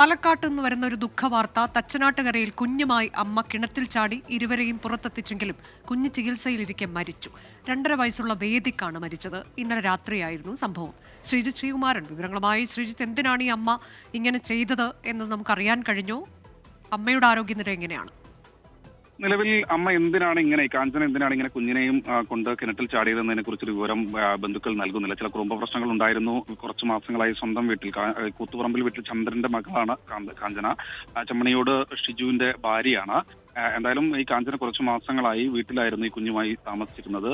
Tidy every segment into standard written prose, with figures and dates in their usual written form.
പാലക്കാട്ട് നിന്ന് വരുന്ന ഒരു ദുഃഖവാർത്ത. തച്ചനാട്ടുകരയിൽ കുഞ്ഞുമായി അമ്മ കിണറ്റിൽ ചാടി ഇരുവരെയും പുറത്തെത്തിച്ചെങ്കിലും കുഞ്ഞ് ചികിത്സയിലിരിക്കെ മരിച്ചു. 2.5 വയസ്സുള്ള വേദിക്കാണ് മരിച്ചത്. ഇന്നലെ രാത്രിയായിരുന്നു സംഭവം. ശ്രീജിത്ത് ശ്രീകുമാരൻ വിവരങ്ങളുമായി. ശ്രീജിത്ത്, എന്തിനാണ് ഈ അമ്മ ഇങ്ങനെ ചെയ്തത് എന്ന് നമുക്കറിയാൻ കഴിഞ്ഞോ? അമ്മയുടെ ആരോഗ്യനില എങ്ങനെയാണ്? നിലവിൽ അമ്മ കാഞ്ചന എന്തിനാണ് ഇങ്ങനെ കുഞ്ഞിനെയും കൊണ്ട് കിണറ്റിൽ ചാടിയതെന്നതിനെ കുറിച്ചൊരു വിവരം ബന്ധുക്കൾ നൽകുന്നില്ല. ചില കുടുംബ പ്രശ്നങ്ങൾ ഉണ്ടായിരുന്നു. കുറച്ച് മാസങ്ങളായി സ്വന്തം വീട്ടിൽ കൂത്തുപറമ്പിൽ വീട്ടിൽ ചന്ദ്രന്റെ മകളാണ് കാഞ്ചന. ചെമ്മണിയോട് ഷിജുവിന്റെ ഭാര്യയാണ്. എന്തായാലും ഈ കാഞ്ചന കുറച്ച് മാസങ്ങളായി വീട്ടിലായിരുന്നു ഈ കുഞ്ഞുമായി താമസിച്ചിരുന്നത്.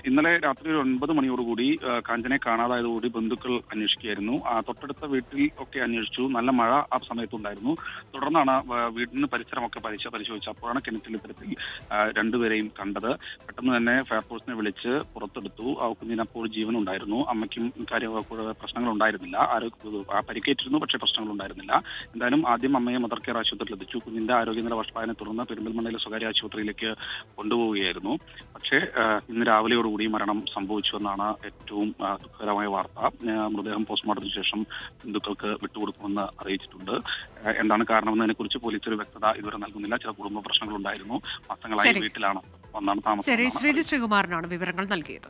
ഇന്നലെ രാത്രി ഒരു 9 മണിയോടുകൂടി കാഞ്ചനയെ കാണാതായതോടുകൂടി ബന്ധുക്കൾ അന്വേഷിക്കുകയായിരുന്നു. തൊട്ടടുത്ത വീട്ടിൽ ഒക്കെ അന്വേഷിച്ചു. നല്ല മഴ ആ സമയത്തുണ്ടായിരുന്നു. തുടർന്നാണ് വീടിന് പരിസരമൊക്കെ പരിശോധിച്ചപ്പോഴാണ് കിണറ്റിൽ ഇത്തരത്തിൽ രണ്ടുപേരെയും കണ്ടത്. പെട്ടെന്ന് തന്നെ ഫയർഫോഴ്സിനെ വിളിച്ച് പുറത്തെടുത്തു. ആ കുഞ്ഞിന് അപ്പോൾ ജീവനുണ്ടായിരുന്നു. അമ്മയ്ക്കും പ്രശ്നങ്ങൾ ഉണ്ടായിരുന്നില്ല. പരിക്കേറ്റിരുന്നു, പക്ഷേ പ്രശ്നങ്ങൾ ഉണ്ടായിരുന്നില്ല. എന്തായാലും ആദ്യം അമ്മയെ മദർ കെയർ ആശുപത്രിയിൽ എത്തിച്ചു. കുഞ്ഞിന്റെ ആരോഗ്യനില വഷളായതിനെ തുടർന്ന് പെരിന്തൽമണ്ണയിലെ സ്വകാര്യ ആശുപത്രിയിലേക്ക് കൊണ്ടുപോവുകയായിരുന്നു. പക്ഷേ ഇന്ന് രാവിലെയോടുകൂടി മരണം സംഭവിച്ചുവെന്നാണ് ഏറ്റവും ദുഃഖകരമായ വാർത്ത. മൃതദേഹം പോസ്റ്റ്മോർട്ടത്തിന് ശേഷം ബന്ധുക്കൾക്ക് വിട്ടുകൊടുക്കുമെന്ന് അറിയിച്ചിട്ടുണ്ട്. എന്താണ് കാരണമെന്നതിനെ കുറിച്ച് പോലീസ് ഒരു വ്യക്തത ഇതുവരെ നൽകുന്നില്ല. ചില കുടുംബ പ്രശ്നങ്ങൾ ഉണ്ടായിരുന്നു. മാസങ്ങളായി വീട്ടിലാണ് താമസം. ശ്രീജിത്ത് ശ്രീകുമാരനാണ് വിവരങ്ങൾ നൽകിയത്.